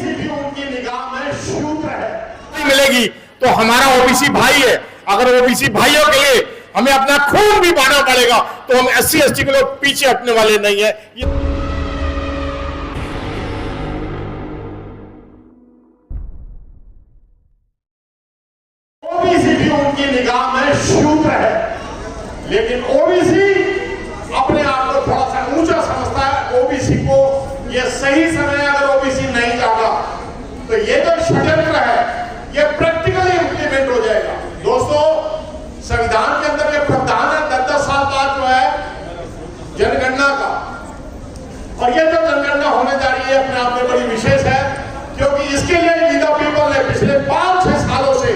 OBC भी उनकी निगाह में शूद्र है। मिलेगी तो हमारा ओबीसी भाई है। अगर ओबीसी भाइयों के लिए हमें अपना खून भी बहाना पड़ेगा तो हम SC ST के लोग पीछे हटने वाले नहीं है। ओबीसी भी उनकी निगाह में शूद्र है, लेकिन ओबीसी अपने आप को थोड़ा सा ऊंचा समझता है। ओबीसी को ये सही समय अगर ओबीसी नहीं जागा तो ये जो षड्यंत्र है ये प्रैक्टिकली इंप्लीमेंट हो जाएगा। दोस्तों, संविधान के अंदर ये प्रावधान है 10-10 साल बाद जो है जनगणना का, और ये जो जनगणना होने जा रही है अपने आप में बड़ी विशेष है, क्योंकि इसके लिए वी द पीपल ने पिछले 5-6 सालों से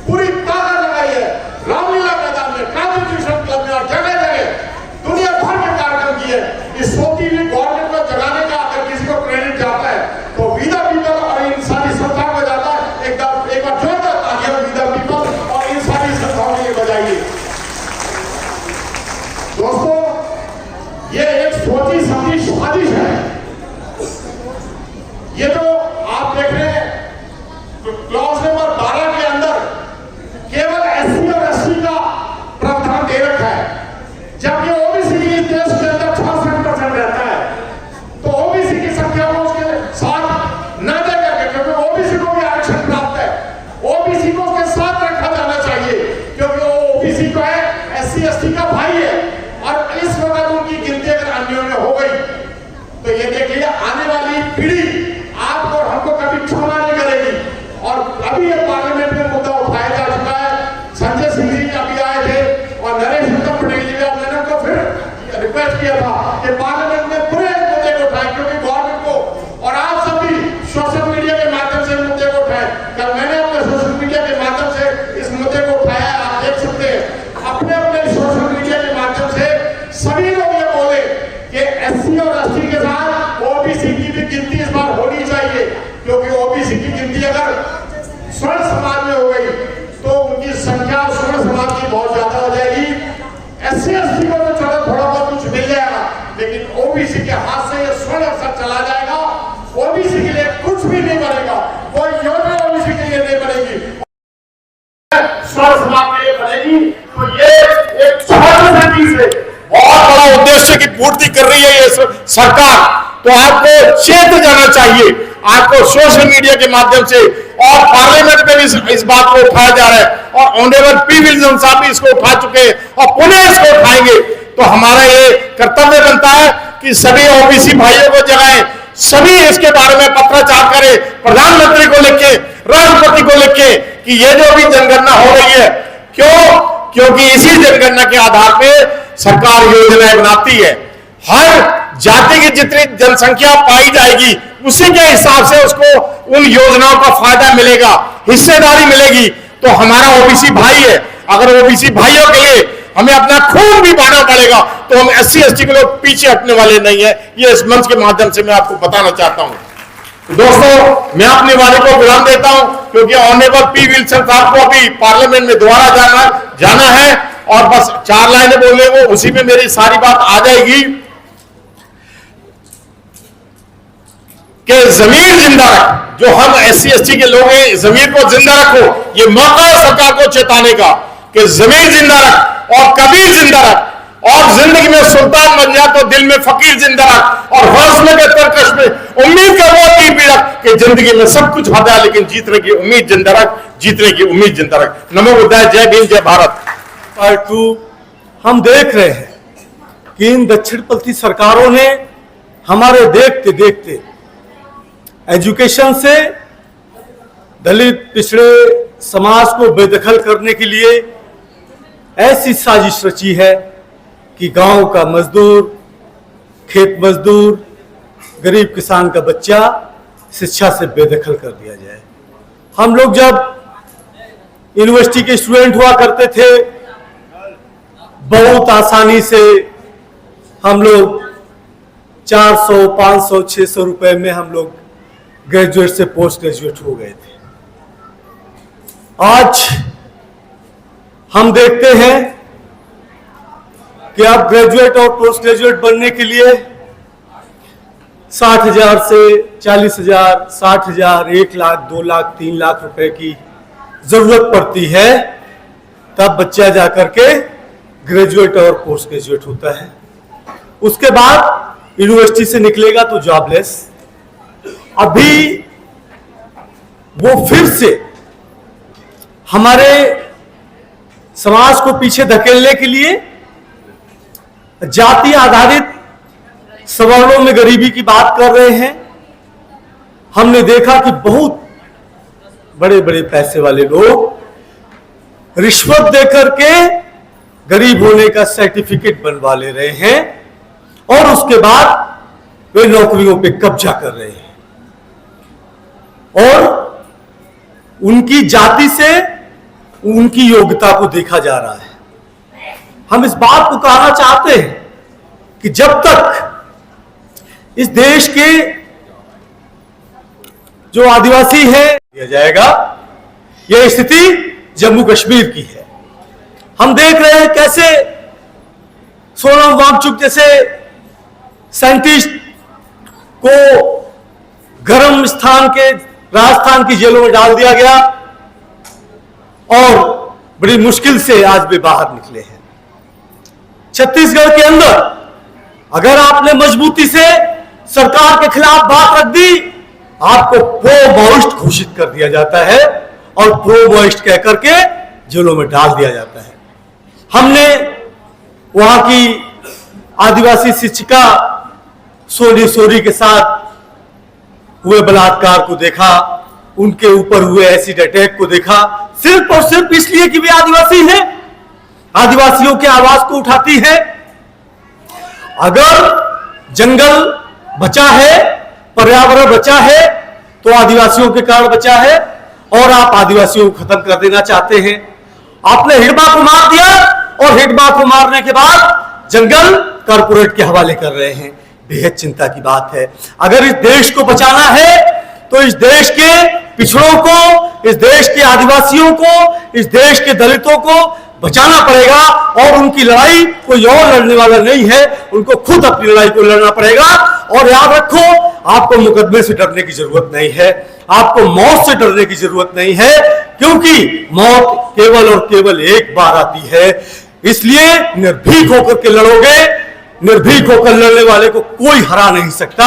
पूरी ताकत लगाई है। रामलीला मैदान में, कॉन्स्टिट्यूशन क्लब में और जगह जगह दुनिया भर के कार्यक्रम किए। इस सोती हुई गवर्नमेंट को जगाने का अगर किसी को क्रेडिट जाता है तो वी द पीपल और इन सारी संस्थाओं को जाता है। एक बार जोरदार तालियां वी द पीपल और इन सारी संस्थाओं के लिए बजाइए। दोस्तों, ये एक सोची समझी साजिश है। ये जो आप देख रहे हैं क्लॉज नंबर 12 के अंदर केवल SC और ST का प्रावधान दे रखा है, जबकि ओबीसी इस देश के अंदर 66% रहता है। तो ओबीसी की संख्या को उसके साथ न दे करके, क्योंकि ओबीसी को भी आरक्षण प्राप्त है, ओबीसी को उसके साथ रखा जाना चाहिए, क्योंकि वो ओबीसी जो है SC ST का भाई है। और इस वक्त उनकी गिनती अगर अन्यों में हो गई तो ये देखिए आने वाली पीढ़ी आपको और हमको कभी क्षमा नहीं करेगी। और अभी ये पार्लियामेंट में मुद्दा उठाया जा चुका है। संजय सिंह जी अभी आए थे और नरेश उत्तम पटेल जी ने मैंने उनको फिर रिक्वेस्ट किया था कि पार्लियामेंट में पूरे इस मुद्दे को उठाएं, क्योंकि गवर्नमेंट को और आप सब भी सोशल मीडिया के माध्यम से मुद्दे को उठाएं। कल मैंने अपने सोशल मीडिया के माध्यम से इस मुद्दे को उठाया है। आप देख सकते हैं अपने अपने सोशल मीडिया के माध्यम से सभी लोग ये बोले कि SC और ST के साथ ओबीसी की भी गिनती इस बार होनी चाहिए, क्योंकि ओबीसी की गिनती अगर स्वर्ण समाज में हो गई तो उनकी संख्या स्वर्ण समाज की बहुत ज्यादा हो जाएगी। SC ST को तो चलो थोड़ा बहुत कुछ मिल जाएगा, लेकिन ओबीसी के हाथ से ये स्वर्ण अवसर चला जाएगा। ओबीसी के लिए कुछ भी नहीं बनेगा, कोई योजना ओबीसी के लिए नहीं बनेगी, स्वर्ण समाज के लिए बनेगी। तो ये एक छोटी चीज है, बहुत बड़ा उद्देश्य की पूर्ति कर रही है ये सरकार। तो आपको चेत जाना चाहिए, आपको सोशल मीडिया के माध्यम से और पार्लियामेंट में भी इस बात को उठाया जा रहा है, और ऑनरेबल पी विल्सन साहब भी इसको उठा चुके हैं और पुनः इसको उठाएंगे। तो हमारा ये कर्तव्य बनता है कि सभी ओबीसी भाइयों को जगाएं, सभी इसके बारे में पत्राचार करें, प्रधानमंत्री को लिखे, राष्ट्रपति को लिखे कि ये जो भी जनगणना हो रही है, क्योंकि इसी जनगणना के आधार पर सरकार योजनाएं बनाती है। हर जाति की जितनी जनसंख्या पाई जाएगी उसी के हिसाब से उसको उन योजनाओं का फायदा मिलेगा, हिस्सेदारी मिलेगी। तो हमारा ओबीसी भाई है। अगर ओबीसी भाइयों के लिए हमें अपना खून भी बहाना पड़ेगा तो हम SC ST के लोग पीछे हटने वाले नहीं है। ये इस मंच के माध्यम से मैं आपको बताना चाहता हूं। दोस्तों, मैं अपनी वाणी को विराम देता हूं, क्योंकि ऑनरेबल पी विल्सन साहब को अभी पार्लियामेंट में दोबारा जाना है और बस 4 लाइनें बोलने को, उसी में मेरी सारी बात आ जाएगी कि जमीर जिंदा रख। जो हम SC ST के लोग हैं, जमीर को जिंदा रखो। ये मौका है सरकार को चेताने का कि जमीर जिंदा रख और कबीर जिंदा रख, और जिंदगी में सुल्तान बन जा तो दिल में फकीर जिंदा रख, और हौसले के तरकश में उम्मीद का वो तीर भी रख कि जिंदगी में सब कुछ होता है लेकिन जीतने की उम्मीद जिंदा रख, जीतने की उम्मीद जिंदा रख। नमो बुद्धाय, जय भीम, जय भारत। पार्ट 2 हम देख रहे हैं कि इन दक्षिणपंथी सरकारों ने हमारे देखते देखते एजुकेशन से दलित पिछड़े समाज को बेदखल करने के लिए ऐसी साजिश रची है कि गांव का मजदूर, खेत मजदूर, गरीब किसान का बच्चा शिक्षा से बेदखल कर दिया जाए। हम लोग जब यूनिवर्सिटी के स्टूडेंट हुआ करते थे, बहुत आसानी से हम लोग 400, 500, 600 रुपए में हम लोग ग्रेजुएट से पोस्ट ग्रेजुएट हो गए थे। आज हम देखते हैं कि अब ग्रेजुएट और पोस्ट ग्रेजुएट बनने के लिए 60,000 से 40,000, 60,000, 1 लाख, 2 लाख, 3 लाख रुपए की जरूरत पड़ती है, तब बच्चा जाकर के ग्रेजुएट और पोस्ट ग्रेजुएट होता है। उसके बाद यूनिवर्सिटी से निकलेगा तो जॉबलेस। अभी वो फिर से हमारे समाज को पीछे धकेलने के लिए जाति आधारित सवर्णों में गरीबी की बात कर रहे हैं। हमने देखा कि बहुत बड़े बड़े पैसे वाले लोग रिश्वत देकर के गरीब होने का सर्टिफिकेट बनवा ले रहे हैं और उसके बाद वे नौकरियों पे कब्जा कर रहे हैं और उनकी जाति से उनकी योग्यता को देखा जा रहा है। हम इस बात को कहना चाहते हैं कि जब तक इस देश के जो आदिवासी है दिया जाएगा, यह स्थिति जम्मू कश्मीर की है। हम देख रहे हैं कैसे सोनम वांगचुक जैसे साइंटिस्ट को गर्म स्थान के राजस्थान की जेलों में डाल दिया गया और बड़ी मुश्किल से आज भी बाहर निकले हैं। छत्तीसगढ़ के अंदर अगर आपने मजबूती से सरकार के खिलाफ बात रख दी, आपको प्रो माओइस्ट घोषित कर दिया जाता है और प्रो माओइस्ट कहकर के जेलों में डाल दिया जाता है। हमने वहां की आदिवासी शिक्षिका सोनी के साथ हुए बलात्कार को देखा, उनके ऊपर हुए एसिड अटैक को देखा, सिर्फ और सिर्फ इसलिए कि वे आदिवासी हैं, आदिवासियों के आवाज को उठाती है। अगर जंगल बचा है, पर्यावरण बचा है, तो आदिवासियों के कारण बचा है और आप आदिवासियों को खत्म कर देना चाहते हैं। आपने हिडमा को मार दिया और हिडमा को मारने के बाद जंगल कारपोरेट के हवाले कर रहे हैं। बेहद चिंता की बात है। अगर इस देश को बचाना है तो इस देश के पिछड़ों को, इस देश के आदिवासियों को, इस देश के दलितों को बचाना पड़ेगा और उनकी लड़ाई कोई और लड़ने वाला नहीं है, उनको खुद अपनी लड़ाई को लड़ना पड़ेगा। और याद रखो, आपको मुकदमे से डरने की जरूरत नहीं है, आपको मौत से डरने की जरूरत नहीं है, क्योंकि मौत केवल और केवल एक बार आती है। इसलिए निर्भीक होकर के लड़ोगे, निर्भीक होकर लड़ने वाले को कोई हरा नहीं सकता।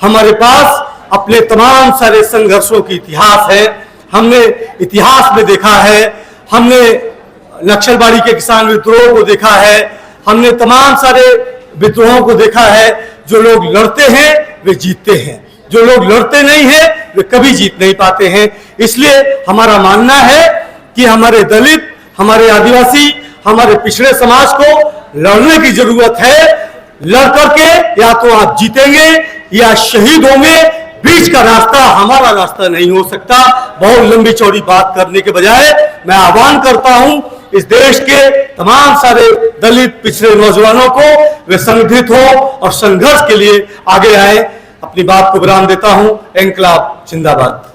हमारे पास अपने तमाम सारे संघर्षों की इतिहास है, हमने इतिहास में देखा है, हमने नक्सलबाड़ी के किसान विद्रोह को देखा है, हमने तमाम सारे विद्रोहों को देखा है। जो लोग लड़ते हैं वे जीतते हैं, जो लोग लड़ते नहीं हैं वे कभी जीत नहीं पाते हैं। इसलिए हमारा मानना है कि हमारे दलित, हमारे आदिवासी, हमारे पिछड़े समाज को लड़ने की जरूरत है। लड़ करके या तो आप जीतेंगे या शहीद होंगे, बीच का रास्ता हमारा रास्ता नहीं हो सकता। बहुत लंबी चौड़ी बात करने के बजाय मैं आह्वान करता हूं इस देश के तमाम सारे दलित पिछड़े नौजवानों को वे संगठित हो और संघर्ष के लिए आगे आए। अपनी बात को विराम देता हूं। इंकलाब जिंदाबाद।